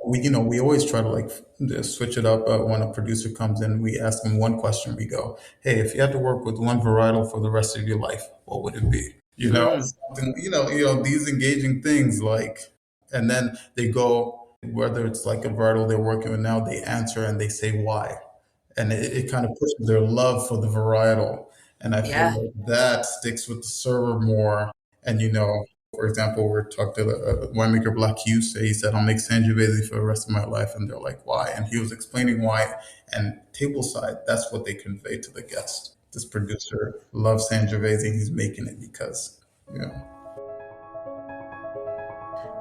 we always try to like switch it up. When a producer comes in, we ask them one question. We go, "Hey, if you had to work with one varietal for the rest of your life, what would it be?" Mm, Something, these engaging things like, and then they go, whether it's like a varietal they're working with now, they answer and they say why, and it kind of pushes their love for the varietal. And I feel yeah. like that sticks with the server more. And for example, we're talking to the winemaker Black Hughes. He said, "I'll make Sangiovese for the rest of my life," and they're like, "Why?" And he was explaining why. And tableside, that's what they convey to the guest. This producer loves Sangiovese. He's making it because, you know.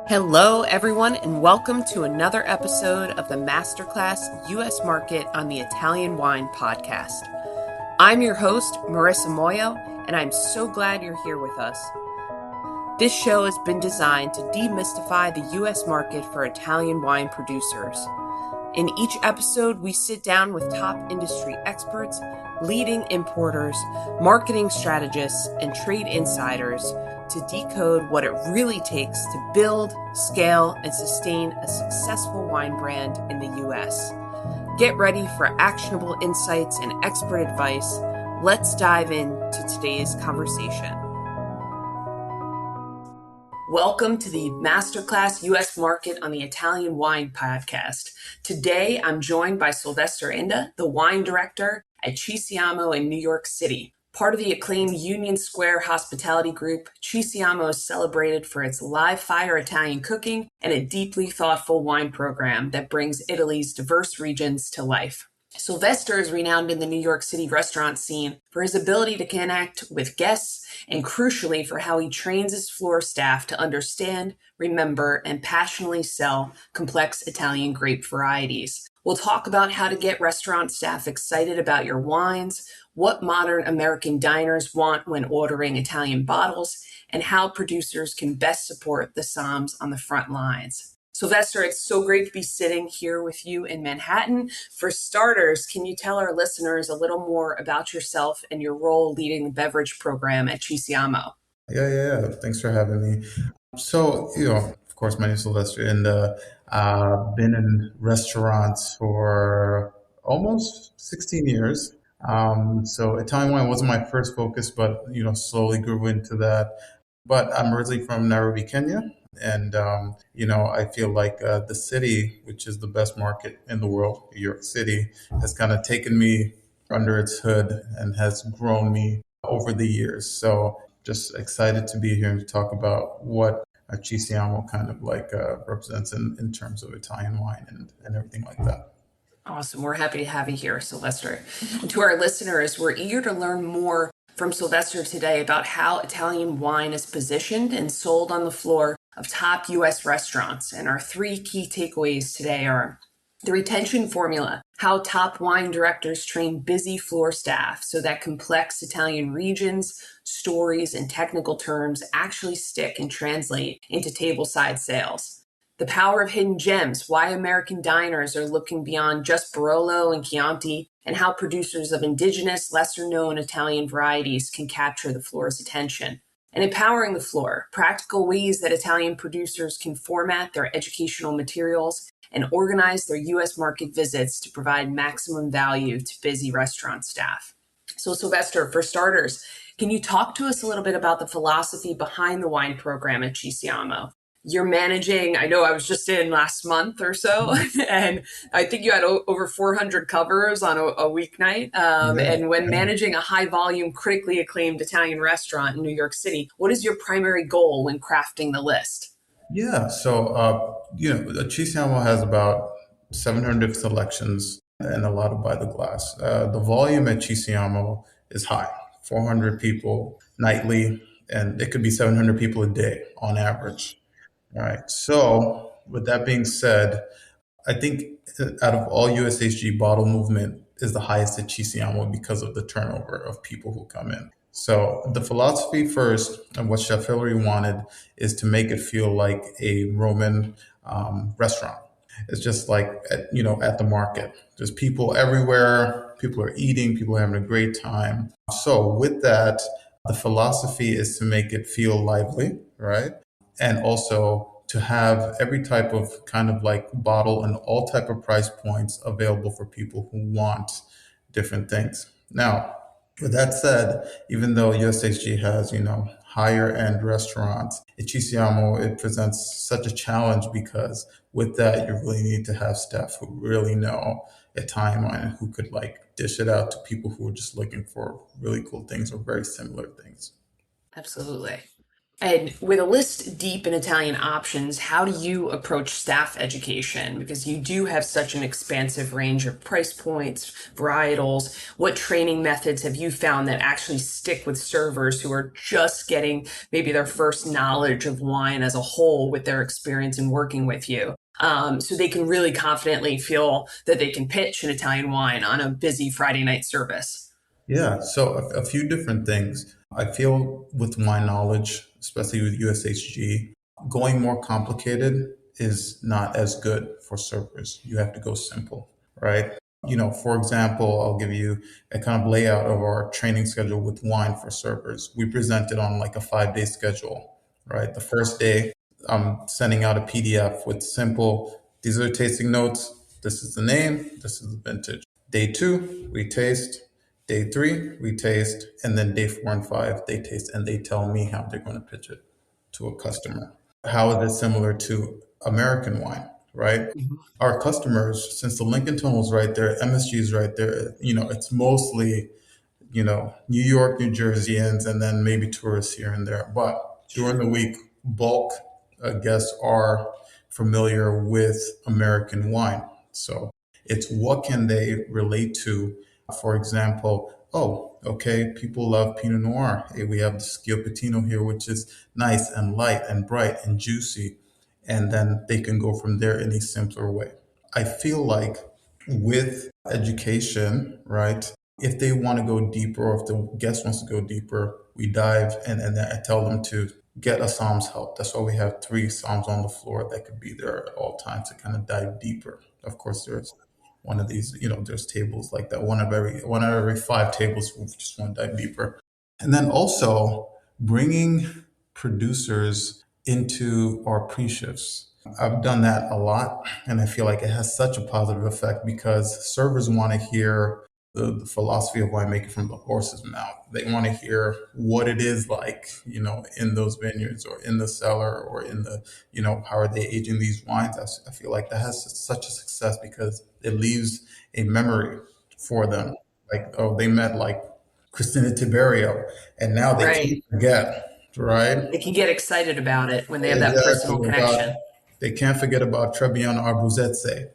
Hello, everyone, and welcome to another episode of the Masterclass U.S. Market on the Italian Wine Podcast. I'm your host, Marissa Muoio, and I'm so glad you're here with us. This show has been designed to demystify the U.S. market for Italian wine producers. In each episode, we sit down with top industry experts, leading importers, marketing strategists, and trade insiders to decode what it really takes to build, scale, and sustain a successful wine brand in the U.S. Get ready for actionable insights and expert advice. Let's dive into today's conversation. Welcome to the Masterclass U.S. Market on the Italian Wine Podcast. Today, I'm joined by Sylvester Inda, the wine director at Ci Siamo in New York City. Part of the acclaimed Union Square hospitality group, Ci Siamo is celebrated for its live fire Italian cooking and a deeply thoughtful wine program that brings Italy's diverse regions to life. Sylvester is renowned in the New York City restaurant scene for his ability to connect with guests and, crucially, for how he trains his floor staff to understand, remember, and passionately sell complex Italian grape varieties. We'll talk about how to get restaurant staff excited about your wines, what modern American diners want when ordering Italian bottles, and how producers can best support the Soms on the front lines. Sylvester, it's so great to be sitting here with you in Manhattan. For starters, can you tell our listeners a little more about yourself and your role leading the beverage program at Ci Siamo? Yeah. Thanks for having me. So, of course, my name is Sylvester, and been in restaurants for almost 16 years. So Italian wine wasn't my first focus, but, slowly grew into that. But I'm originally from Nairobi, Kenya. And, I feel like the city, which is the best market in the world, New York City, has kind of taken me under its hood and has grown me over the years. So just excited to be here and to talk about what Ci Siamo kind of like represents in terms of Italian wine and everything like that. Awesome. We're happy to have you here, Sylvester. And to our listeners, we're eager to learn more from Sylvester today about how Italian wine is positioned and sold on the floor of top U.S. restaurants. And our three key takeaways today are the retention formula, how top wine directors train busy floor staff so that complex Italian regions, stories, and technical terms actually stick and translate into tableside sales. The power of hidden gems, why American diners are looking beyond just Barolo and Chianti, and how producers of indigenous, lesser-known Italian varieties can capture the floor's attention. And empowering the floor, practical ways that Italian producers can format their educational materials and organize their U.S. market visits to provide maximum value to busy restaurant staff. So, Sylvester, for starters, can you talk to us a little bit about the philosophy behind the wine program at Ci Siamo? You're managing, I know I was just in last month or so, and I think you had over 400 covers on a weeknight. Yeah. And when managing a high volume, critically acclaimed Italian restaurant in New York City, what is your primary goal when crafting the list? Yeah. So, Ci Siamo has about 700 selections and a lot of by the glass. The volume at Ci Siamo is high, 400 people nightly, and it could be 700 people a day on average. All right. So, with that being said, I think out of all USHG, bottle movement is the highest at Ci Siamo because of the turnover of people who come in. So the philosophy first, and what Chef Hillary wanted, is to make it feel like a Roman restaurant. It's just like at the market. There's people everywhere. People are eating. People are having a great time. So with that, the philosophy is to make it feel lively, right? And also to have every type of kind of like bottle and all type of price points available for people who want different things. Now, with that said, even though USHG has, higher end restaurants, at Ci Siamo, it presents such a challenge because with that, you really need to have staff who really know Italian wine and who could like dish it out to people who are just looking for really cool things or very similar things. Absolutely. And with a list deep in Italian options, how do you approach staff education? Because you do have such an expansive range of price points, varietals. What training methods have you found that actually stick with servers who are just getting maybe their first knowledge of wine as a whole with their experience in working with you? So they can really confidently feel that they can pitch an Italian wine on a busy Friday night service. Yeah, so a few different things. I feel with my knowledge, especially with USHG, going more complicated is not as good for servers. You have to go simple, right? For example, I'll give you a kind of layout of our training schedule with wine for servers. We present it on like a 5-day schedule, right? The first day, I'm sending out a PDF with simple, these are the tasting notes. This is the name. This is the vintage. Day two, we taste. Day three, we taste, and then day 4 and 5, they taste and they tell me how they're going to pitch it to a customer. How is it similar to American wine, right? Our customers, since the Lincoln Tunnel is right there, MSG is right there, it's mostly, New York, New Jerseyans, and then maybe tourists here and there. But during the week, bulk guests are familiar with American wine. So it's what can they relate to? For example, oh, okay, people love Pinot Noir. Hey, we have the Schioppettino here, which is nice and light and bright and juicy. And then they can go from there in a simpler way. I feel like with education, right? If they want to go deeper, or if the guest wants to go deeper, we dive and then I tell them to get a Psalms help. That's why we have 3 Psalms on the floor that could be there at all times to kind of dive deeper. Of course, there's one of these, there's tables like that. One of every 5 tables, we just want to dive deeper. And then also bringing producers into our pre-shifts. I've done that a lot, and I feel like it has such a positive effect because servers want to hear the philosophy of winemaking from the horse's mouth. They want to hear what it is like, in those vineyards or in the cellar or in the, how are they aging these wines? I feel like that has such a success because it leaves a memory for them. Like, oh, they met like Christina Tiberio, and now they Right. can't forget, right? They can get excited about it when they have that personal Exactly. connection. They can't forget about Trebbiano Abruzzese,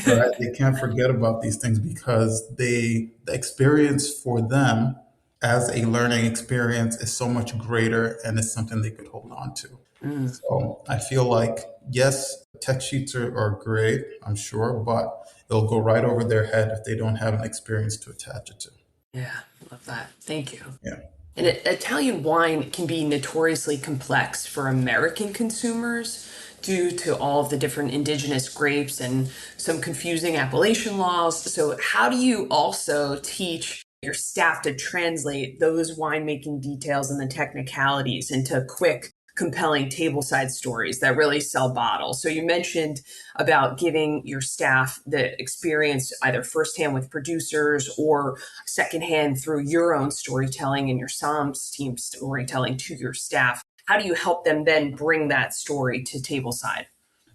right? They can't forget about these things because the experience for them as a learning experience is so much greater and it's something they could hold on to. Mm, So I feel like, yes, tech sheets are great, I'm sure, but they'll go right over their head if they don't have an experience to attach it to. yeah, love that. Thank you. Yeah. And Italian wine can be notoriously complex for American consumers due to all of the different indigenous grapes and some confusing appellation laws. So, how do you also teach your staff to translate those winemaking details and the technicalities into quick, compelling tableside stories that really sell bottles? So, you mentioned about giving your staff the experience either firsthand with producers or secondhand through your own storytelling and your Psalms team storytelling to your staff. How do you help them then bring that story to tableside?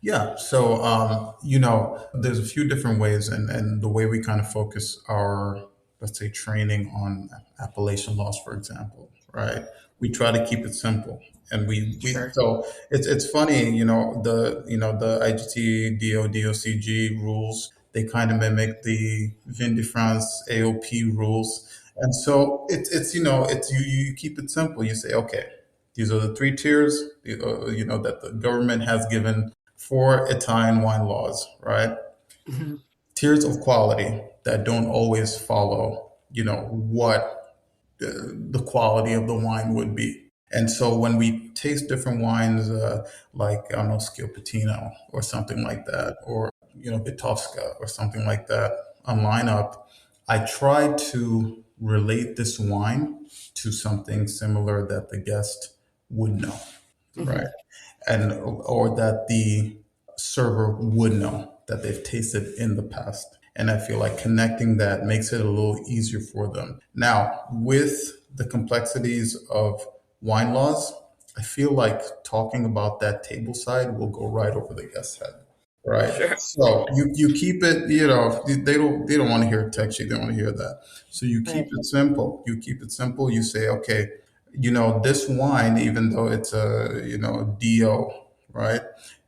Yeah, so there's a few different ways, and the way we kind of focus our, let's say, training on appellation laws, for example, right? We try to keep it simple, and we Sure. so it's funny, the IGT DOCG rules. They kind of mimic the Vin de France AOP rules, and so it's you keep it simple. You say, okay, these are the 3 tiers, that the government has given for Italian wine laws, right? Mhm. Tiers of quality that don't always follow, what the quality of the wine would be. And so when we taste different wines, like, I don't know, Schioppettino or something like that, or, Bitosca or something like that on lineup, I try to relate this wine to something similar that the guest would know, right? Mhm. and or that the server would know that they've tasted in the past. And I feel like connecting that makes it a little easier for them. Now, with the complexities of wine laws, I feel like talking about that table side will go right over the guest's head. Right. Sure. So you keep it, they don't want to hear tech sheet, they want to hear that. So you keep Right. it simple. You keep it simple. You say, okay, this wine, even though it's a, DO, right?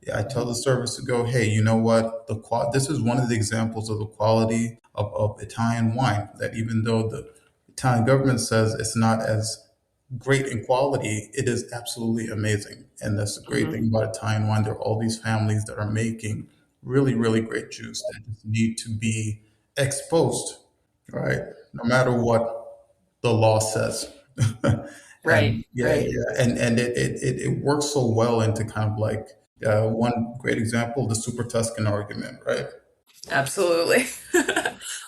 Yeah, I tell Mhm. the service to go, hey, you know what? This is one of the examples of the quality of Italian wine, that even though the Italian government says it's not as great in quality, it is absolutely amazing. And that's the great Mhm. thing about Italian wine. There are all these families that are making really, really great juice that just need to be exposed, right? No matter what the law says. And Right. yeah, Right. yeah. And it works so well into kind of like one great example, the Super Tuscan argument, right? Absolutely.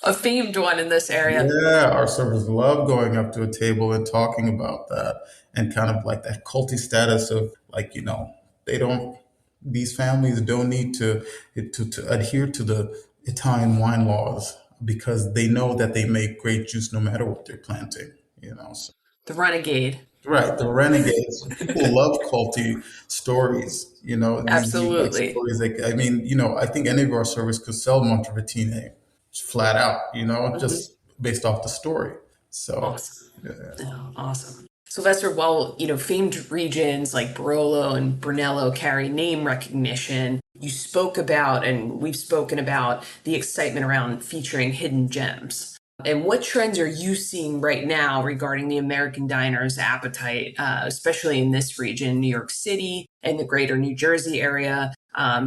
A famed one in this area. Yeah, our servers love going up to a table and talking about that, and kind of like that culty status of like, they don't, these families don't need to adhere to the Italian wine laws because they know that they make great juice no matter what they're planting, So, The renegade. right, the renegades. People love culty stories, these like Absolutely. stories. Like, I mean, I think any of our servers could sell Montevertine flat out, Mhm. just based off the story. So, Awesome. yeah, Oh, awesome. Sylvester, while famed regions like Barolo and Brunello carry name recognition, you spoke about, and we've spoken about, the excitement around featuring hidden gems. And what trends are you seeing right now regarding the American diner's appetite, especially in this region, New York City and the greater New Jersey area,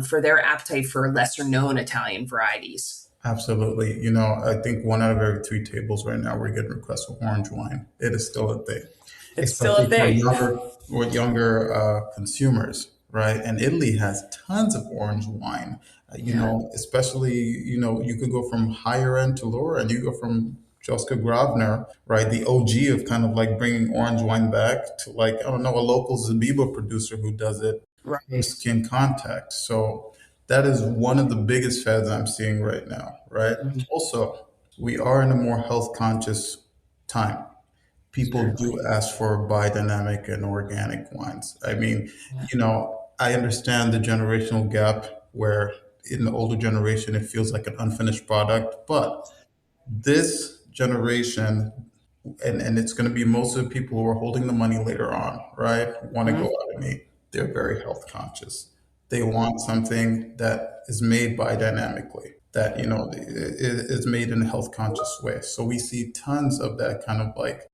for their appetite for lesser known Italian varieties? absolutely. I think one out of every three tables right now we're getting requests for orange wine. It is still a thing, It's still a especially for thing. younger consumers, right? And Italy has tons of orange wine. Yeah. Especially, you could go from higher end to lower end. You go from Joska Grabner, right, the OG of kind of like bringing orange wine back, to like, I don't know, a local Zabiba producer who does it for Right. skin contact. So that is one of the biggest fads I'm seeing right now, right? Mhm. Also, we are in a more health conscious time. People do Certainly. ask for biodynamic and organic wines. I mean, I understand the generational gap where in the older generation it feels like an unfinished product, but this generation, and it's going to be most of the people who are holding the money later on, right? Want to go Mhm. out and eat. They're very health conscious. They want something that is made biodynamically, that is made in a health conscious way. So we see tons of that kind of like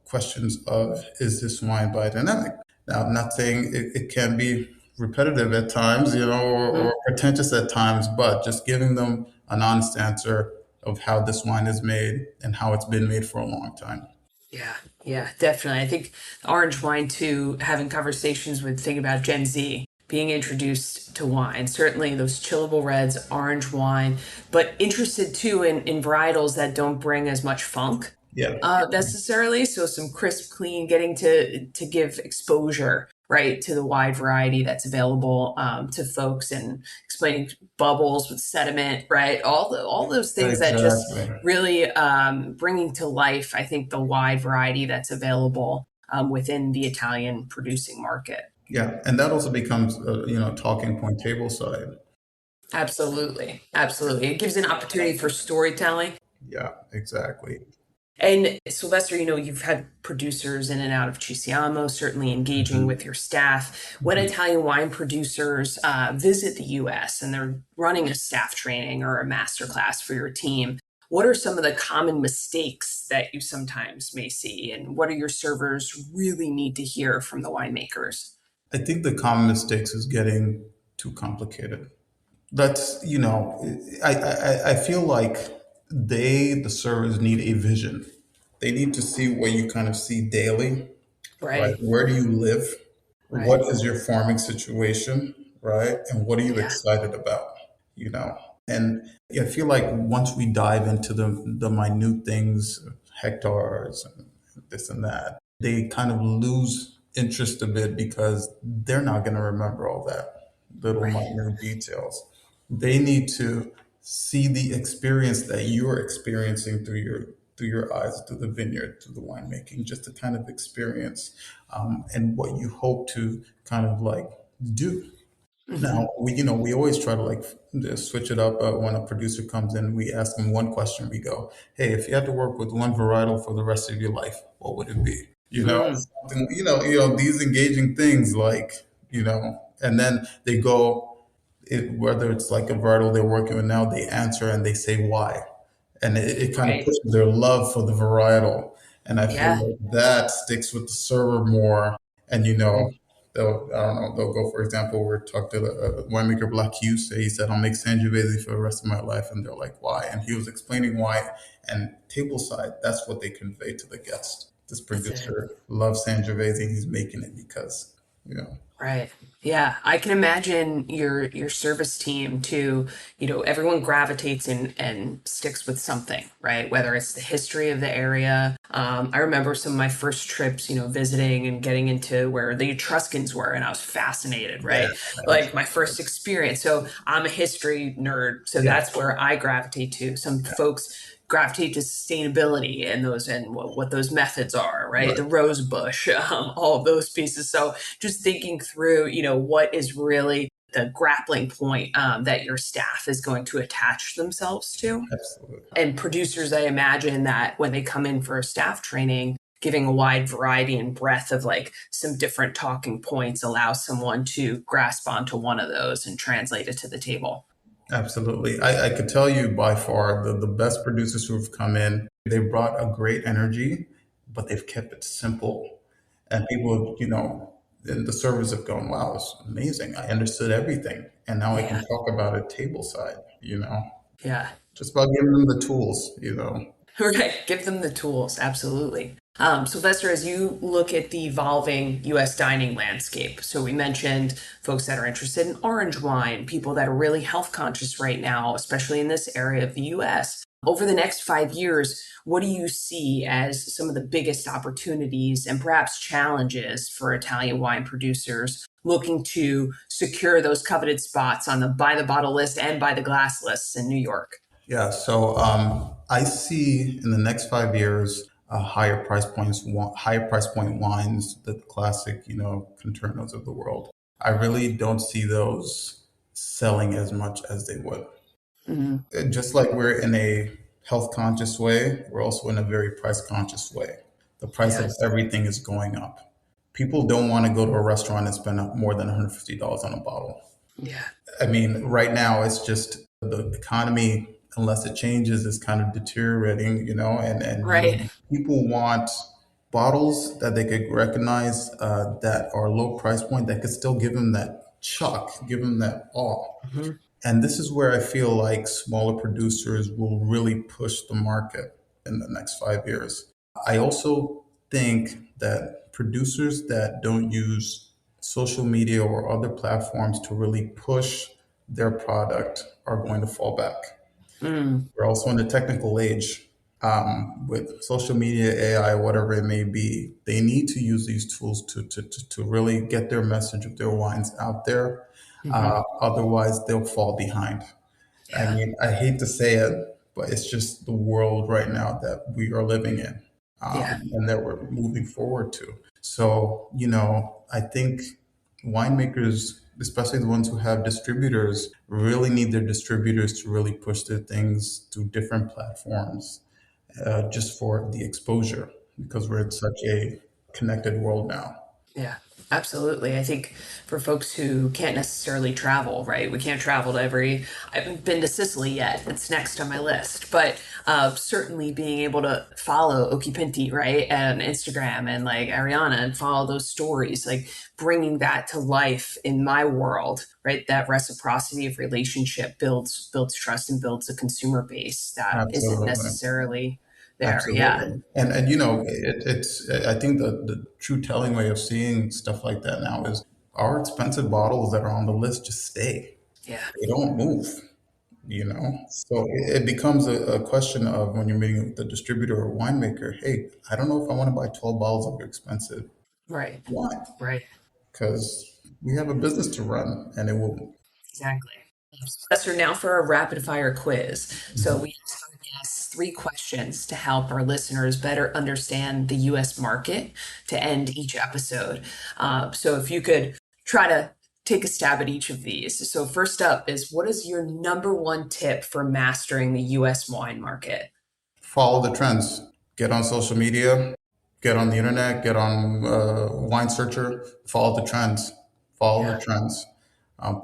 questions of, is this wine biodynamic? Now, I'm not saying it can be repetitive at times, or Mhm. pretentious at times, but just giving them an honest answer of how this wine is made and how it's been made for a long time. Yeah, yeah, definitely. I think orange wine too, having conversations with, thinking about Gen Z being introduced to wine, certainly those chillable reds, orange wine, but interested too in varietals that don't bring as much funk Yeah, necessarily. So some crisp, clean, getting to give exposure, right, to the wide variety that's available to folks, and explaining bubbles with sediment, right, all those things that just exactly. really bringing to life, I think, the wide variety that's available within the Italian producing market. Yeah, and that also becomes talking point table side. Absolutely, absolutely. It gives an opportunity for storytelling. Yeah, exactly. And Sylvester, you've had producers in and out of Ci Siamo, certainly engaging Mhm. with your staff. When Mhm. Italian wine producers visit the US and they're running a staff training or a masterclass for your team, what are some of the common mistakes that you sometimes may see? And what do your servers really need to hear from the winemakers? I think the common mistakes is getting too complicated. That's, I feel like the servers need a vision. They need to see what you kind of see daily, right? Right, Where do you live? What right. is your farming situation, right? And what are you Yeah. excited about, you know? And I feel like once we dive into the minute things, hectares and this and that, they kind of lose interest a bit because they're not going to remember all that little Right. minor details. They need to see the experience that you're experiencing through your eyes, through the vineyard, through the winemaking, just the kind of experience and what you hope to kind of like do. Hmm. Now, we always try to like just switch it up when a producer comes in. We ask them one question. We go, "Hey, if you had to work with one varietal for the rest of your life, what would it be?" Mm, Something, these engaging things like, and then they go, whether it's like a varietal they're working with now, they answer and they say why, and it kind of right. pushes their love for the varietal. And I feel Yeah. like that sticks with the server more. And Mm. I don't know, they'll go, for example, we're talking to the winemaker Black Hughes. He said, "I'll make Sangiovese for the rest of my life," and they're like, "Why?" And he was explaining why. And tableside, that's what they convey to the guest. This That's it. producer loves Sangiovese. He's making it because, Right. Yeah, I can imagine your service team too, everyone gravitates in and sticks with something, right? Whether it's the history of the area. I remember some of my first trips, visiting and getting into where the Etruscans were, and I was fascinated, yeah, right? Like my first experience. So I'm a history nerd, so yeah, that's where I gravitate to. Some folks gravitate to sustainability and those and what those methods are, right? right. The rose bush, all of those pieces. So just thinking through, what is really the grappling point that your staff is going to attach themselves to. Absolutely. And producers, I imagine that when they come in for a staff training, giving a wide variety and breadth of like some different talking points allows someone to grasp onto one of those and translate it to the table. Absolutely. I could tell you by far the best producers who have come in, they brought a great energy, but they've kept it simple. And people, in the servers have gone, "Wow, it's amazing. I understood everything. And now I can Yeah. talk about it tableside. Yeah. Just about giving them the tools. Right. Give them the tools. Absolutely. Sylvester, as you look at the evolving U.S. dining landscape, so we mentioned folks that are interested in orange wine, people that are really health conscious right now, especially in this area of the U.S. Over the next 5 years, what do you see as some of the biggest opportunities and perhaps challenges for Italian wine producers looking to secure those coveted spots on the by the bottle list and by the glass lists in New York? Yeah, so I see in the next 5 years higher price point wines, the classic, Conternos of the world. I really don't see those selling as much as they would. Mhm. Just like we're in a health conscious way, we're also in a very price conscious way. The price of Yes. everything is going up. People don't want to go to a restaurant and spend more than $150 on a bottle. Yeah. I mean, right now it's just the economy, unless it changes, is kind of deteriorating, and Right. people want bottles that they could recognize that are low price point that could still give them that chuck, give them that awe. Mhm. And this is where I feel like smaller producers will really push the market in the next 5 years. I also think that producers that don't use social media or other platforms to really push their product are going to fall back. Mm, We're also in the technical age with social media, AI, whatever it may be. They need to use these tools to really get their message of their wines out there. mhm. Otherwise, they'll fall behind. I Yeah. mean, I hate to say it, but it's just the world right now that we are living in Yeah. and that we're moving forward to. So, I think winemakers, especially the ones who have distributors, really need their distributors to really push their things through different platforms just for the exposure because we're in such a connected world now. Yeah. Absolutely. I think for folks who can't necessarily travel, right? We can't travel to every. I haven't been to Sicily yet. It's next on my list, but certainly being able to follow Okipinti, right, and Instagram and like Ariana and follow those stories, like bringing that to life in my world, right? That reciprocity of relationship builds trust and builds a consumer base that isn't Absolutely. necessarily there. Yeah. Absolutely. And it's, I think the true telling way of seeing stuff like that now is our expensive bottles that are on the list just stay. Yeah. They don't move. So it becomes a question of when you're meeting with the distributor or winemaker, hey, I don't know if I want to buy 12 bottles of your expensive. Right. Why? Right. Because we have a business to run, and it will. Exactly. Sylvester, now for a rapid fire quiz. So Mhm. we ask our guests three questions to help our listeners better understand the U.S. market to end each episode. So if you could try to take a stab at each of these. So first up is, what is your number one tip for mastering the U.S. wine market? Follow the trends. Get on social media, get on the internet, get on Wine Searcher. Follow the trends. Follow Yeah, the trends.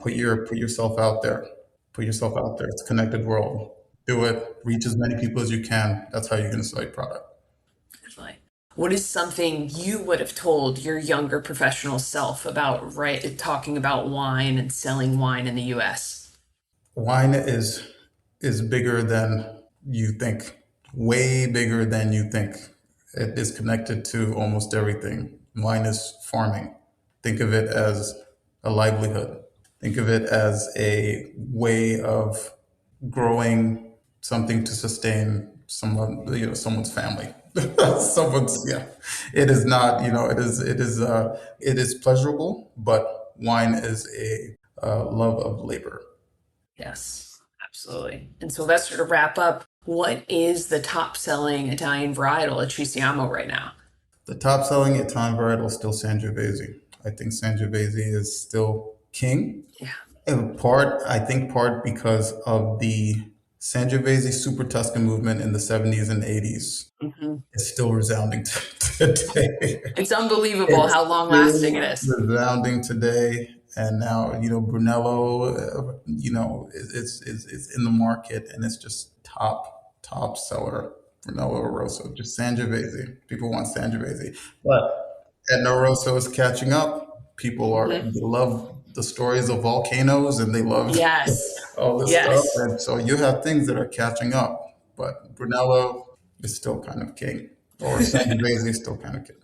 Put yourself out there. Put yourself out there. It's a connected world. Do it. Reach as many people as you can. That's how you're going to sell your product. definitely. What is something you would have told your younger professional self about talking about wine and selling wine in the U.S.? Wine is bigger than you think. Way bigger than you think. It is connected to almost everything. Wine is farming. Think of it as a livelihood. Think of it as a way of growing something to sustain someone's family. Someone's, yeah. It is not, it is pleasurable, but wine is a love of labor. Yes, absolutely. And Sylvester, to wrap up, what is the top selling Italian varietal at Ci Siamo right now? The top selling Italian varietal is still Sangiovese. I think Sangiovese is still king. Yeah. I think part because of the Sangiovese Super Tuscan movement in the 70s and 80s. Hmm. It's still resounding today. It's unbelievable It's how long lasting it still is. resounding today. And now, Brunello, it's in the market, and it's just top seller. Brunello Rosso, just Sangiovese. People want Sangiovese. But Edna Rosso is catching up. Hmm. They love the stories of volcanoes, and they love Yes. all this stuff. Yes. And so you have things that are catching up, but Brunello is still kind of king, or Sangiovese is still kind of king.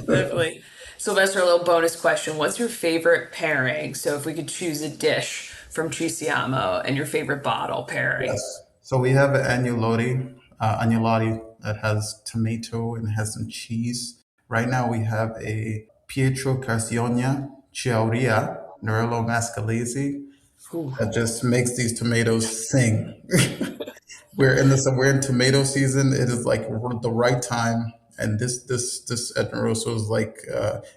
Definitely. Sylvester, a little bonus question. What's your favorite pairing? So if we could choose a dish from Ci Siamo and your favorite bottle pairing. Yes. So we have an agnolotti that has tomato and has some cheese. Right now we have a Pietro Carciogna Chiauria Nerello Mascalese Ooh, that just makes these tomatoes sing. We're in tomato season. It is like the right time. And this Etnoroso is like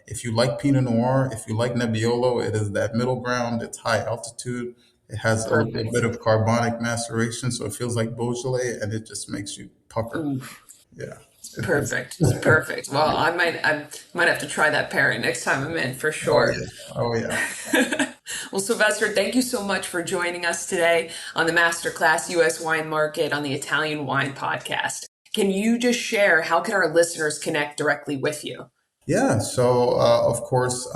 if you like Pinot Noir, if you like Nebbiolo, it is that middle ground. It's high altitude. It has a little perfect. bit of carbonic maceration, so it feels like Beaujolais, and it just makes you pucker. Ooh, Yeah, it's perfect. It's perfect. Well, I might have to try that pairing next time I'm in for oh sure. yeah, oh yeah. Well, Sylvester, thank you so much for joining us today on the Masterclass U.S. Wine Market on the Italian Wine Podcast. Can you just share how can our listeners connect directly with you? Yeah, so of course,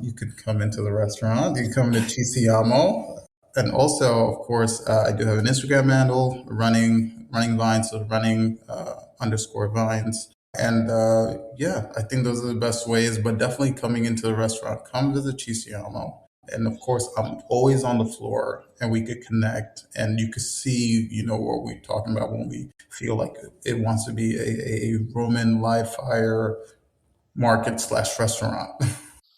you could come into the restaurant. You can come into Ci Siamo. And also, of course, I do have an Instagram handle, running vines, so running underscore vines. And yeah, I think those are the best ways, but definitely coming into the restaurant, come visit Ci Siamo. And of course, I'm always on the floor and we could connect and you could see, what we're talking about when we feel like it wants to be a Roman live fire market slash restaurant.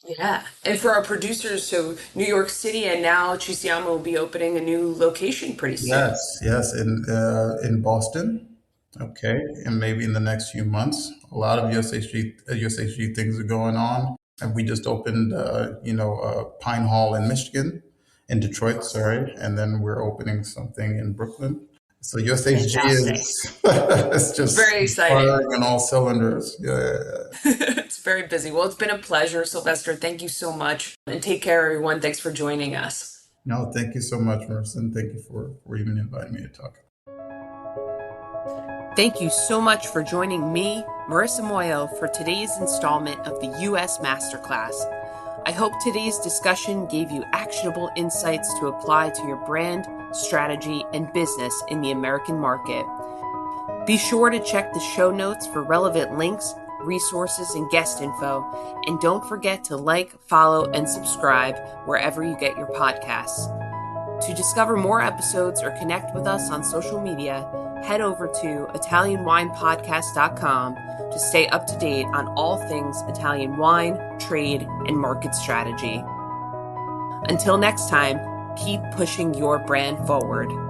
Yeah. And for our producers, so New York City and now Ci Siamo will be opening a new location pretty soon. Yes, in Boston. Okay, and maybe in the next few months, a lot of USHG things are going on, and we just opened, Pine Hall in Michigan, in Detroit, sorry, and then we're opening something in Brooklyn. So USHG Fantastic. is it's It's just very exciting. firing on all cylinders. Yeah, yeah, yeah. It's very busy. Well, it's been a pleasure, Sylvester. Thank you so much. And take care, everyone. Thanks for joining us. No, thank you so much, Marissa, and thank you for even inviting me to talk. Thank you so much for joining me, Marissa Muoio, for today's installment of the U.S. Masterclass. I hope today's discussion gave you actionable insights to apply to your brand, strategy, and business in the American market. Be sure to check the show notes for relevant links, resources, and guest info. And don't forget to like, follow, and subscribe wherever you get your podcasts. To discover more episodes or connect with us on social media, head over to ItalianWinePodcast.com to stay up to date on all things Italian wine, trade, and market strategy. Until next time, keep pushing your brand forward.